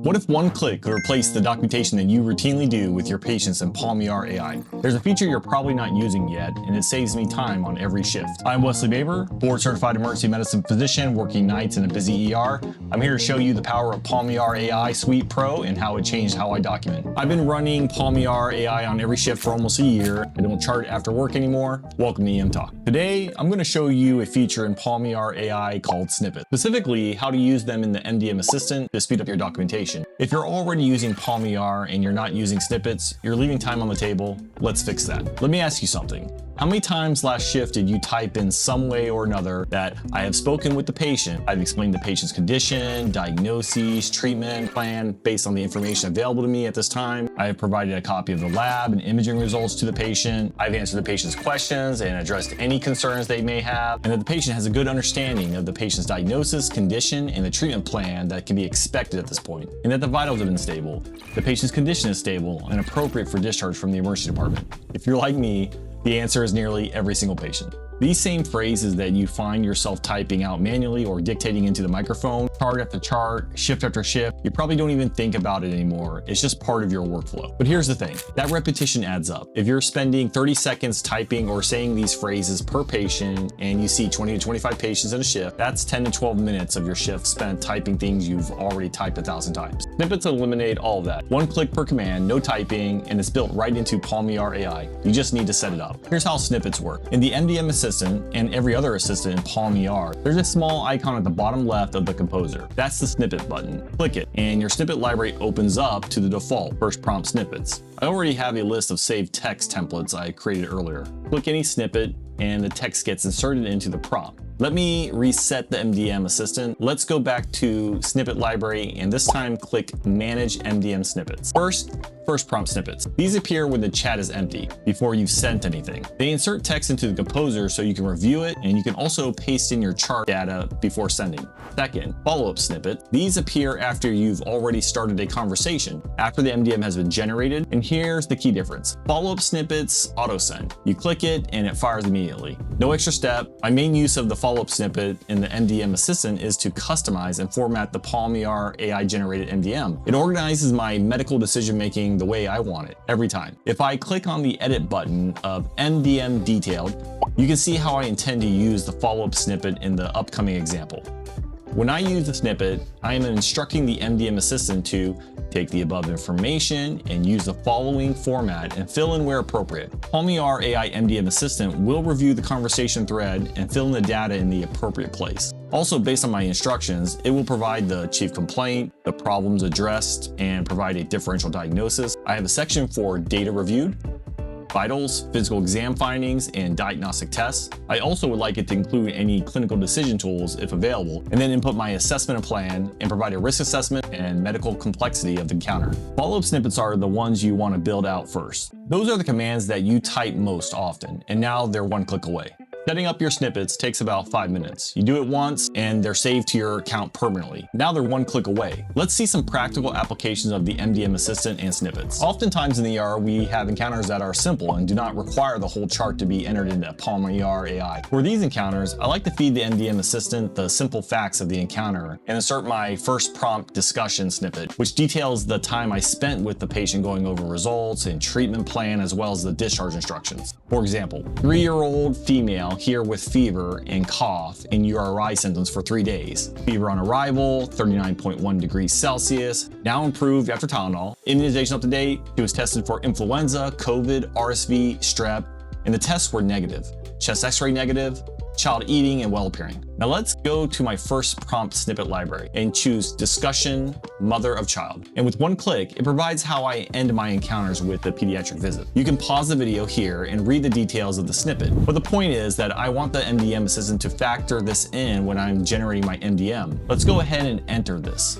What if one click could replace the documentation that you routinely do with your patients in PalmER AI? There's a feature you're probably not using yet, and it saves me time on every shift. I'm Wesley Baber, board-certified emergency medicine physician working nights in a busy ER. I'm here to show you the power of PalmER AI Suite Pro and how it changed how I document. I've been running PalmER AI on every shift for almost a year. I don't chart after work anymore. Welcome to EMTOC. Today, I'm going to show you a feature in PalmER AI called Snippets, specifically how to use them in the MDM Assistant to speed up your documentation. If you're already using PalmER and you're not using Snippets, you're leaving time on the table. Let's fix that. Let me ask you something. How many times last shift did you type in some way or another that I have spoken with the patient, I've explained the patient's condition, diagnoses, treatment plan based on the information available to me at this time. I have provided a copy of the lab and imaging results to the patient. I've answered the patient's questions and addressed any concerns they may have, and that the patient has a good understanding of the patient's diagnosis, condition, and the treatment plan that can be expected at this point, and that the vitals have been stable, the patient's condition is stable and appropriate for discharge from the emergency department. If you're like me, the answer is nearly every single patient. These same phrases that you find yourself typing out manually or dictating into the microphone, chart after chart, shift after shift, you probably don't even think about it anymore. It's just part of your workflow. But here's the thing, that repetition adds up. If you're spending 30 seconds typing or saying these phrases per patient and you see 20 to 25 patients in a shift, that's 10 to 12 minutes of your shift spent typing things you've already typed 1,000 times. Snippets eliminate all of that. One click per command, no typing, and it's built right into PalmER AI. You just need to set it up. Here's how snippets work. In the MDM Assistant and every other assistant in PalmER, there's a small icon at the bottom left of the composer. That's the snippet button. Click it, and your snippet library opens up to the default first prompt snippets. I already have a list of saved text templates I created earlier. Click any snippet, and the text gets inserted into the prompt. Let me reset the MDM Assistant. Let's go back to Snippet Library, and this time click Manage MDM Snippets. First prompt snippets. These appear when the chat is empty, before you've sent anything. They insert text into the composer so you can review it, and you can also paste in your chart data before sending. Second, follow-up snippet. These appear after you've already started a conversation, after the MDM has been generated, and here's the key difference. Follow-up snippets auto-send. You click it, and it fires immediately. No extra step. My main use of the follow-up snippet in the MDM Assistant is to customize and format the PalmER AI-generated MDM. It organizes my medical decision-making the way I want it, every time. If I click on the edit button of MDM Detailed, you can see how I intend to use the follow-up snippet in the upcoming example. When I use the snippet, I am instructing the MDM Assistant to take the above information and use the following format and fill in where appropriate. PalmER AI MDM Assistant will review the conversation thread and fill in the data in the appropriate place. Also, based on my instructions, it will provide the chief complaint, the problems addressed, and provide a differential diagnosis. I have a section for data reviewed, vitals, physical exam findings, and diagnostic tests. I also would like it to include any clinical decision tools if available, and then input my assessment plan and provide a risk assessment and medical complexity of the encounter. Follow-up snippets are the ones you want to build out first. Those are the commands that you type most often, and now they're one click away. Setting up your snippets takes about 5 minutes. You do it once and they're saved to your account permanently. Now they're one click away. Let's see some practical applications of the MDM Assistant and snippets. Oftentimes in the ER, we have encounters that are simple and do not require the whole chart to be entered into PalmER AI. For these encounters, I like to feed the MDM Assistant the simple facts of the encounter and insert my first prompt discussion snippet, which details the time I spent with the patient going over results and treatment plan, as well as the discharge instructions. For example, 3-year-old female here with fever and cough and URI symptoms for 3 days. Fever on arrival, 39.1 degrees Celsius, now improved after Tylenol. Immunization up to date. She was tested for influenza, COVID, RSV, strep, and the tests were negative. Chest x-ray negative, child eating and well appearing. Now let's go to my first prompt snippet library and choose discussion, mother of child. And with one click, it provides how I end my encounters with the pediatric visit. You can pause the video here and read the details of the snippet. But the point is that I want the MDM Assistant to factor this in when I'm generating my MDM. Let's go ahead and enter this.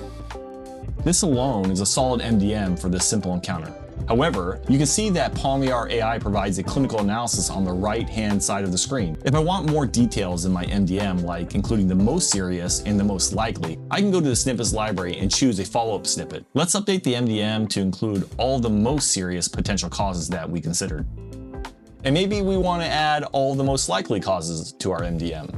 This alone is a solid MDM for this simple encounter. However, you can see that PalmER AI provides a clinical analysis on the right-hand side of the screen. If I want more details in my MDM, like including the most serious and the most likely, I can go to the snippets library and choose a follow-up snippet. Let's update the MDM to include all the most serious potential causes that we considered. And maybe we want to add all the most likely causes to our MDM.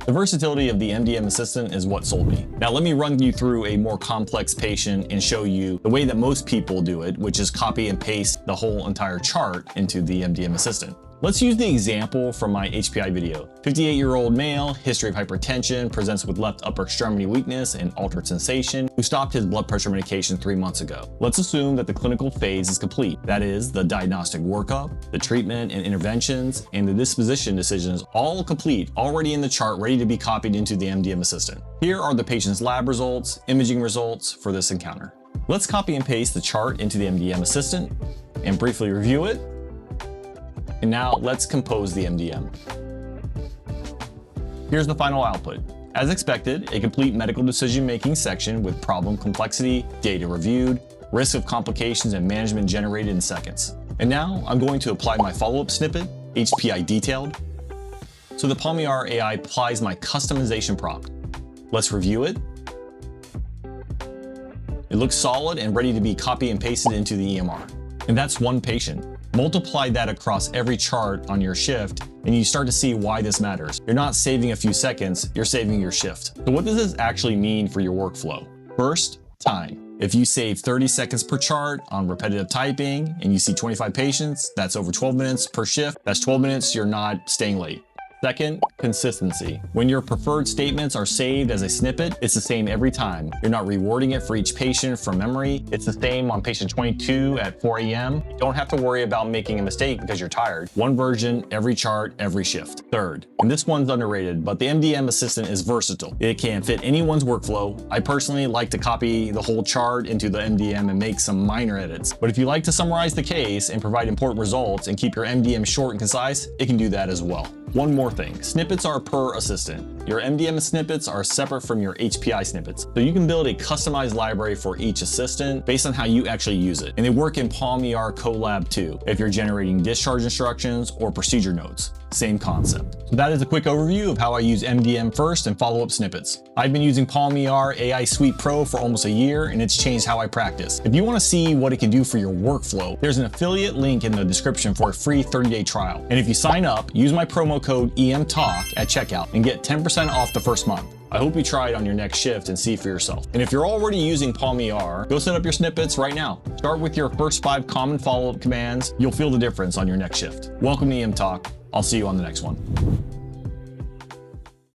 The versatility of the MDM Assistant is what sold me. Now let me run you through a more complex patient and show you the way that most people do it, which is copy and paste the whole entire chart into the MDM Assistant. Let's use the example from my HPI video. 58-year-old male, history of hypertension, presents with left upper extremity weakness and altered sensation, who stopped his blood pressure medication 3 months ago. Let's assume that the clinical phase is complete. That is, the diagnostic workup, the treatment and interventions, and the disposition decisions all complete, already in the chart, ready to be copied into the MDM Assistant. Here are the patient's lab results, imaging results for this encounter. Let's copy and paste the chart into the MDM Assistant and briefly review it. And now let's compose the MDM. Here's the final output. As expected, a complete medical decision-making section with problem complexity, data reviewed, risk of complications and management generated in seconds. And now I'm going to apply my follow-up snippet, HPI detailed. So the PalmER AI applies my customization prompt. Let's review it. It looks solid and ready to be copy and pasted into the EMR. And that's one patient. Multiply that across every chart on your shift, and you start to see why this matters. You're not saving a few seconds, you're saving your shift. So what does this actually mean for your workflow? First, time. If you save 30 seconds per chart on repetitive typing and you see 25 patients, that's over 12 minutes per shift. That's 12 minutes you're not staying late. Second, consistency. When your preferred statements are saved as a snippet, it's the same every time. You're not rewording it for each patient from memory. It's the same on patient 22 at 4 a.m. You don't have to worry about making a mistake because you're tired. One version, every chart, every shift. Third, and this one's underrated, but the MDM Assistant is versatile. It can fit anyone's workflow. I personally like to copy the whole chart into the MDM and make some minor edits. But if you like to summarize the case and provide important results and keep your MDM short and concise, it can do that as well. One more thing, snippets are per assistant. Your MDM snippets are separate from your HPI snippets. So you can build a customized library for each assistant based on how you actually use it. And they work in PalmER Colab too, if you're generating discharge instructions or procedure notes. Same concept. So that is a quick overview of how I use MDM first and follow-up snippets. I've been using PalmER AI Suite Pro for almost a year, and it's changed how I practice. If you want to see what it can do for your workflow, there's an affiliate link in the description for a free 30-day trial. And if you sign up, use my promo code EMTOC at checkout and get 10% off the first month. I hope you try it on your next shift and see for yourself. And if you're already using PalmER, go set up your snippets right now. Start with your first 5 common follow-up commands. You'll feel the difference on your next shift. Welcome to EMTOC. I'll see you on the next one.